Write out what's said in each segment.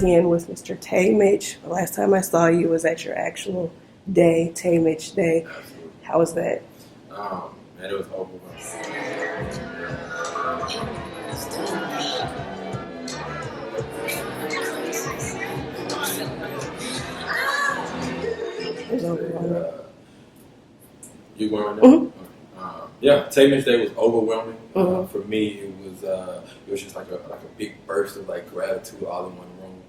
again with Mr. Tay Mitch. The last time I saw you was at your actual day, Tay Mitch Day. Absolutely. How was that? Man, it was overwhelming. It was overwhelming. You going there? Mm-hmm. Yeah, Tay Mitch Day was overwhelming. Mm-hmm. For me, it was just like a big burst of like gratitude all in one room.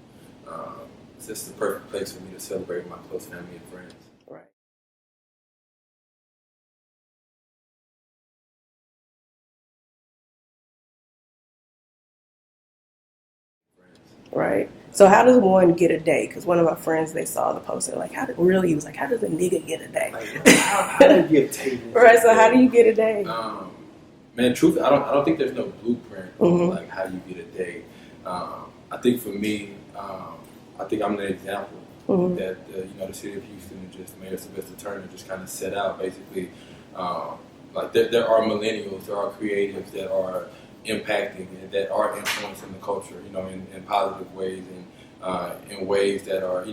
It's just the perfect place for me to celebrate with my close family and friends. Right. Right. So how does one get a day? Because one of my friends, they saw the post. They're like, he was like, how does a nigga get a day? Like, how do you get Tay Mitch? Right. So how do you get a day? Man, truth, I don't think there's no blueprint on Mm-hmm. like how you get a day. I think for me, I think I'm the example Mm-hmm. that the city of Houston and just Mayor Sylvester Turner just kind of set out. Basically, like there are millennials, there are creatives that are impacting and that are influencing the culture, in positive ways and in ways that are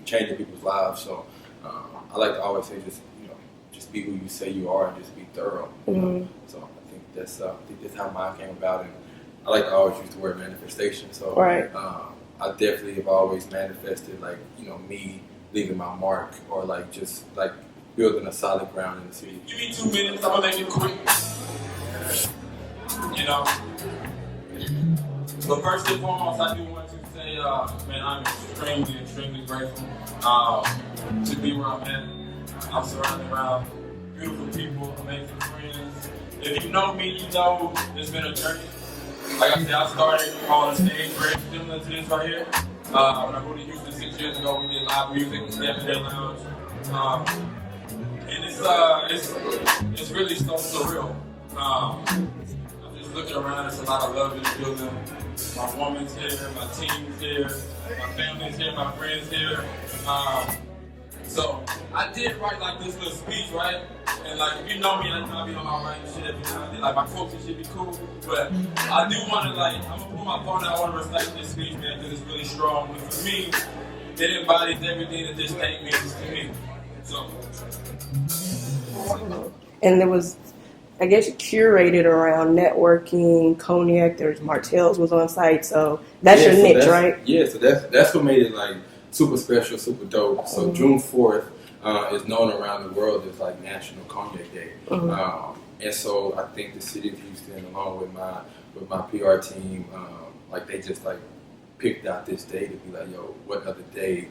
changing people's lives. So I like to always say just be who you say you are and just be thorough. Mm-hmm. So I think that's how mine came about, and I like to always use the word manifestation. So Right. I definitely have always manifested me leaving my mark or just building a solid ground in the city. Give me 2 minutes, I'm gonna make it quick. But first and foremost, I do want to say, man, I'm extremely grateful to be where I'm at. I'm surrounded around beautiful people, amazing friends. If you know me, you know it's been a journey. Like I said, I started on a stage very similar to this right here. When I moved to Houston 6 years ago, we did live music in Stephen Lounge. And it's really so surreal. I'm just looking around, there's a lot of love in the building. My woman's here, my team's here, my family's here, my friends here. So I did write this little speech, right? And if you know me, I be on my writing shit every now and then. My quotes and shit be cool, but I do want to I'm gonna put my phone out. I want to reflect this speech, man, because it's really strong. And for me, it embodies everything that this day means to me. So. And there was, I guess, curated around networking, cognac. There's Martell's was on site, so that's your niche, right? Yeah, so that's what made it super special, super dope. So Mm-hmm. June 4th is known around the world as National Cognac Day, Mm-hmm. and so I think the city of Houston, along with my PR team, they just picked out this day to be yo, what other day,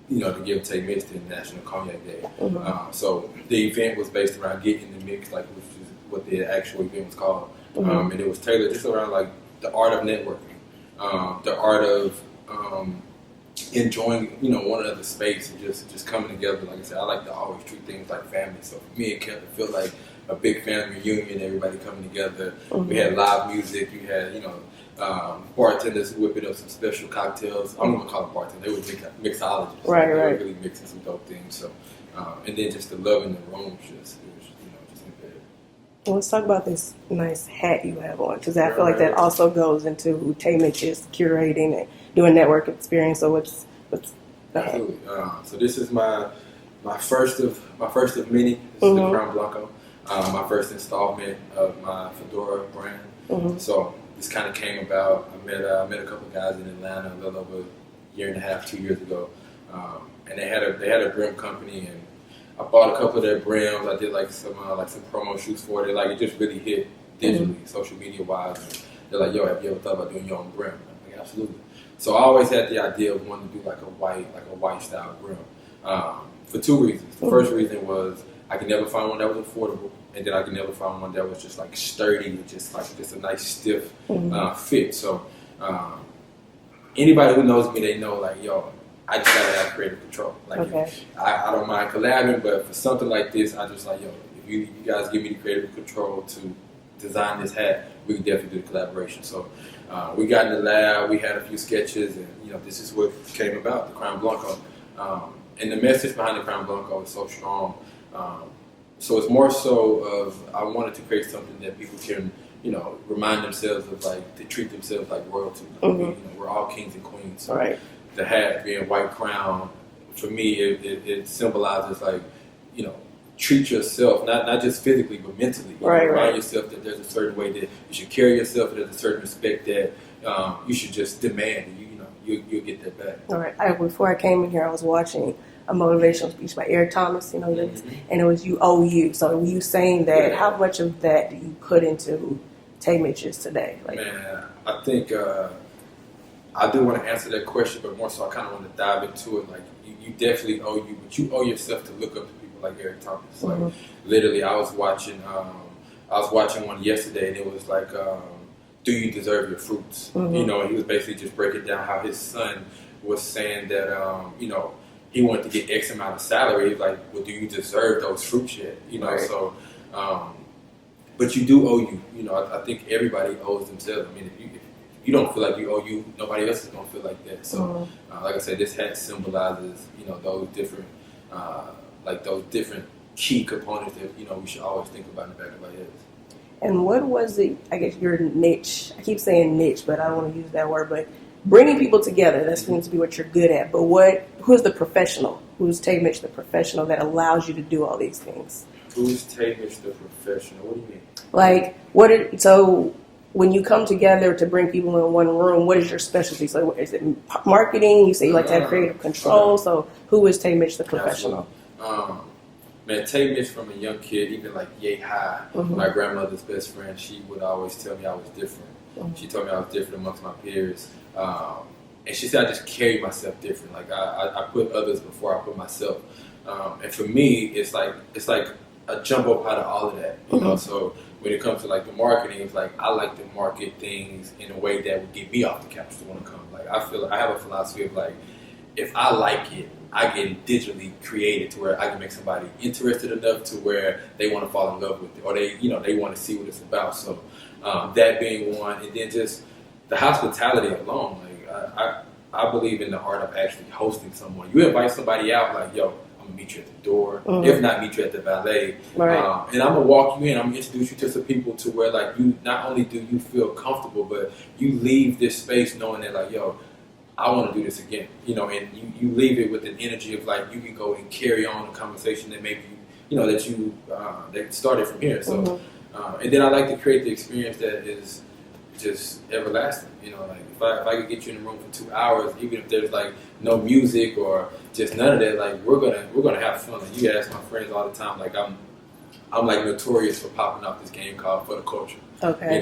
to give Tay Mitch the National Cognac Day. Mm-hmm. So the event was based around getting the mix, which is what the actual event was called, Mm-hmm. and it was tailored just around the art of networking, the art of enjoying, one another's space and just coming together. Like I said, I like to always treat things like family. So for me, it kept it feel like a big family reunion, everybody coming together. Mm-hmm. We had live music. You had, bartenders whipping up some special cocktails. I'm going to call them bartenders. They were mixologists. Right, They were right. really mixing some dope things. So, and then just the love in the room just impaired. Well, let's talk about this nice hat you have on, because I feel like that also goes into who Tay Mitch is, curating and doing network experience. So what's the hat? Absolutely. So this is my first of many. This is Mm-hmm. the Crown Blanco, my first installment of my Fedora brand. Mm-hmm. So this kind of came about. I met a couple of guys in Atlanta a little over a year and a half, 2 years ago, and they had a brim company, and I bought a couple of their brims. I did some promo shoots for it. It just really hit digitally, social media wise. And they're like, yo, have you ever thought about doing your own brim? I'm like, absolutely. So I always had the idea of wanting to do a white style brim, for two reasons. The first reason was I could never find one that was affordable, and then I could never find one that was just sturdy with just a nice stiff fit. So anybody who knows me, they know yo, I just gotta have creative control. Okay. I don't mind collabing, but for something like this, I just yo, if you guys give me the creative control to design this hat, we can definitely do the collaboration. So we got in the lab, we had a few sketches, and this is what came about, the Crown Blanco. And the message behind the Crown Blanco is so strong. So it's more so of I wanted to create something that people can remind themselves of like to treat themselves like royalty. We're all kings and queens. So Right. the hat being white crown, for me, it symbolizes like, treat yourself, not just physically, but mentally. Remind yourself that there's a certain way that you should carry yourself, and there's a certain respect that you should just demand, and you'll get that back. All right. Before I came in here, I was watching a motivational speech by Eric Thomas, and it was "You Owe You." So were you saying that? How much of that do you put into Tay Mitch's today? Man, I think I do want to answer that question, but more so I kind of want to dive into it. Like you definitely owe you, but you owe yourself to look up to people like Eric Thomas. Like literally, I was watching one yesterday, and it was like, do you deserve your fruits? And he was basically just breaking down how his son was saying that he wanted to get X amount of salary. He's like, well, do you deserve those fruits yet? So but you do owe you. I think everybody owes themselves. I mean, if you don't feel like you owe you, nobody else is going to feel like that. So, like I said, this hat symbolizes, those different, those different key components that, we should always think about in the back of our heads. And what was it, I guess, your niche? I keep saying niche, but I don't want to use that word, but bringing people together, that seems to be what you're good at. But who's the professional? Who's Tay Mitch, the professional that allows you to do all these things? Who's Tay Mitch, the professional? What do you mean? So when you come together to bring people in one room, what is your specialty? So is it marketing? You say you like to have creative control. So who is Tay Mitch, the professional? Man, Tay Mitch from a young kid, even like yay high, my grandmother's best friend, she would always tell me I was different. She told me I was different amongst my peers. And she said I just carry myself different. Like I put others before I put myself. And for me, it's like a jump up out of all of that. So when it comes to like the marketing, it's like I like to market things in a way that would get me off the couch to want to come. Like I feel like I have a philosophy of like, if I like it, I can digitally create it to where I can make somebody interested enough to where they want to fall in love with it, or they want to see what it's about. So that being one, and then just the hospitality alone. Like I believe in the art of actually hosting someone. You invite somebody out, like, yo, I'm gonna meet you at the door. If not, meet you at the valet. Right. And I'm gonna walk you in. I'm gonna introduce you to some people to where like you not only do you feel comfortable, but you leave this space knowing that like, yo, I want to do this again, and you leave it with an energy of like you can go and carry on a conversation that maybe that started from here. So, and then I like to create the experience that is just everlasting. Like if I could get you in the room for 2 hours, even if there's like no music or just none of that, like we're gonna have fun. Like, you ask my friends all the time, like I'm like notorious for popping off this game called For the Culture. Okay.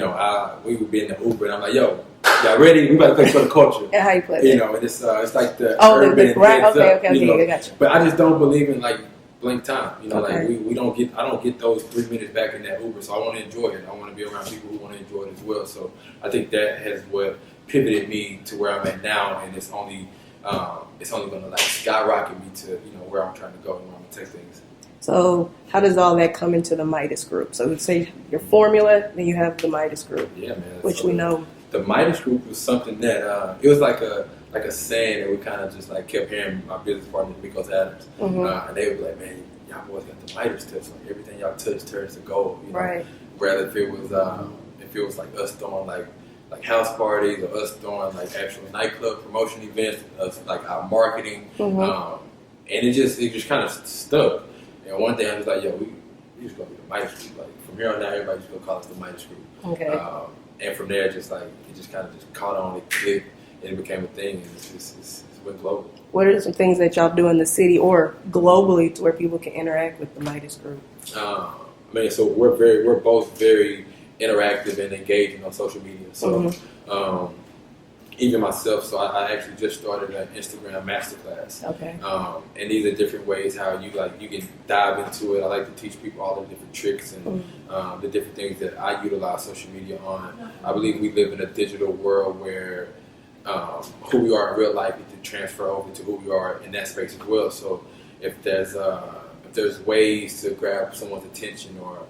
We would be in the Uber and I'm like, yo, y'all ready? We about to play For the Culture. And how you play that? And it's like the the right. Okay, I got you. But I just don't believe in like blank time. Okay. Like I don't get those 3 minutes back in that Uber. So I want to enjoy it. I want to be around people who want to enjoy it as well. So I think that has what pivoted me to where I'm at now, and it's only going to like skyrocket me to where I'm trying to go and where I'm going to take things. So how does all that come into the Midas Group? So we'd say your formula, then you have the Midas Group. Yeah, man. Which we know. The Midas Group was something that it was like a saying that we kind of just like kept hearing my business partner Miko's Adams, and they would be like, man, y'all boys got the Midas touch. Like everything y'all touch turns to gold. Right. Rather if it was like us throwing like house parties or us throwing like actual nightclub promotion events, us like our marketing, and it just kind of stuck. And one day I was like, yo, we just gonna be the Midas Group. Like from here on out, everybody's gonna call us the Midas Group. Okay. And from there, it just kind of just caught on, it clicked, and it became a thing, and it went global. What are some things that y'all do in the city or globally to where people can interact with the Midas Group? So we're both very interactive and engaging on social media. So even myself, so I actually just started an Instagram Masterclass. Okay. And these are different ways how you can dive into it. I like to teach people all the different tricks and the different things that I utilize social media on. I believe we live in a digital world where who we are in real life is to transfer over to who we are in that space as well. So if there's ways to grab someone's attention, or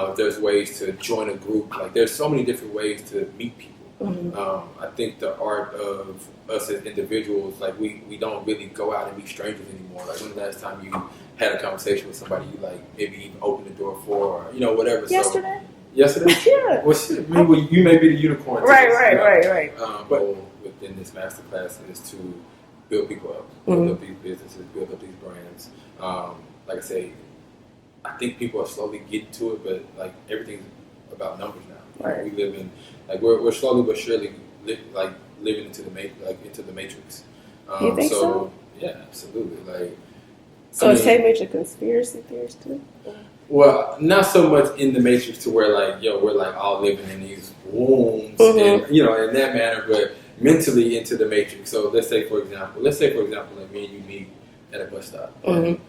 if there's ways to join a group, like there's so many different ways to meet people. I think the art of us as individuals, like we don't really go out and meet strangers anymore. Like when the last time you had a conversation with somebody you like maybe even opened the door for, or whatever. Yesterday. Yesterday? Yeah. Well, shit, I mean, well, you may be the unicorn. Right. But within this masterclass is to build people up, build up these businesses, build up these brands. Like I say, I think people are slowly getting to it, but like everything's about numbers now. Right. We live in we're slowly but surely living into the matrix. You think so? Yeah, absolutely. Like, so is Tay Mitch a conspiracy theorist too? Well, not so much in the matrix to where like, we're like all living in these wombs and in that manner, but mentally into the matrix. So let's say for example, like me and you meet at a bus stop. And,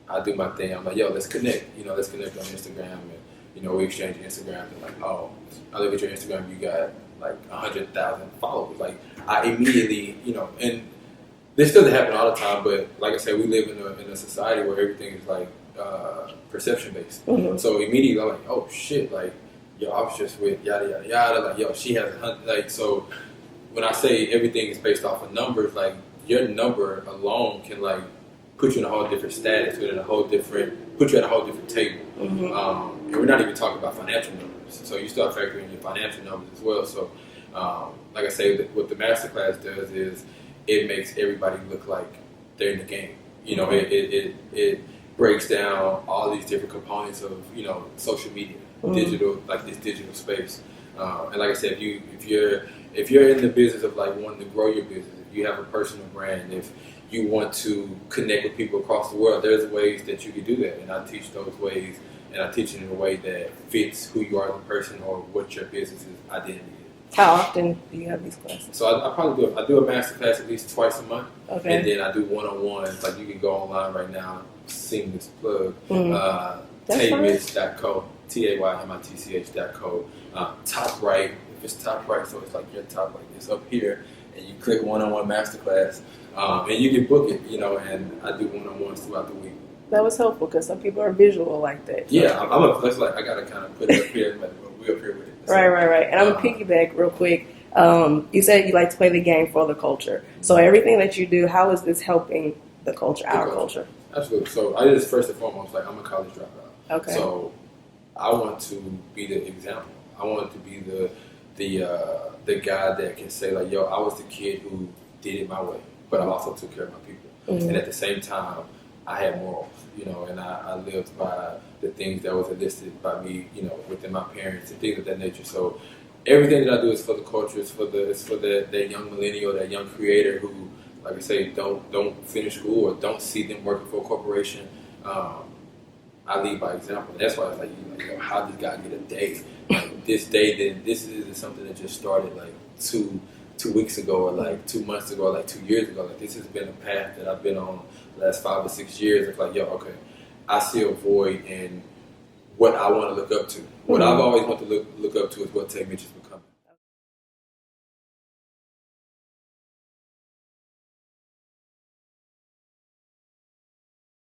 I do my thing. I'm like, let's connect. Let's connect on Instagram, and we exchange Instagram. And like, oh, I look at your Instagram, you got like 100,000 followers. Like, I immediately, and this doesn't happen all the time, but like I said, we live in a society where everything is like perception based. So immediately I'm like, oh shit, like, I was just with yada yada yada. Like, she has 100. Like, so when I say everything is based off of numbers, like your number alone can like put you in a whole different status, put you at a whole different table. And we're not even talking about financial numbers. So you start factoring your financial numbers as well. So like I say, what the masterclass does is it makes everybody look like they're in the game. It breaks down all these different components of social media, digital, like this digital space. And like I said, if you're in the business of like wanting to grow your business, if you have a personal brand, if you want to connect with people across the world, there's ways that you can do that. And I teach those ways, and I teach it in a way that fits who you are as a person or what your business's identity is. How often do you have these classes? So I probably do a master class at least twice a month. Okay. And then I do one-on-ones. Like, you can go online right now, seamless plug, taymitch.co, TAYMITCH.co. Top right, if it's top right, so it's like your top right, it's up here, and you click one-on-one masterclass, and you can book it, and I do one-on-ones throughout the week. That was helpful because some people are visual like that. Yeah, that's like, I gotta kind of put it up here, but we're up here with it. So, Right. And I'm gonna piggyback real quick. You said you like to play the game for the culture. So everything that you do, how is this helping the culture, our culture? Absolutely. So I just first and foremost, like, I'm a college dropout. Okay. So I want to be the example. I want to be the guy that can say like, I was the kid who did it my way, but I also took care of my people. And at the same time, I had morals, and I lived by the things that was enlisted by me, within my parents and things of that nature. So everything that I do is for the culture. It's for that young millennial, that young creator who, like I say, don't finish school or don't see them working for a corporation. I lead by example. And that's why it's like, how did God get a day? Like, this day, then this isn't something that just started like two weeks ago or like 2 months ago or like 2 years ago. Like, this has been a path that I've been on the last 5 or 6 years. It's like, okay, I see a void in what I want to look up to. What I've always wanted to look up to is what Tay Mitch has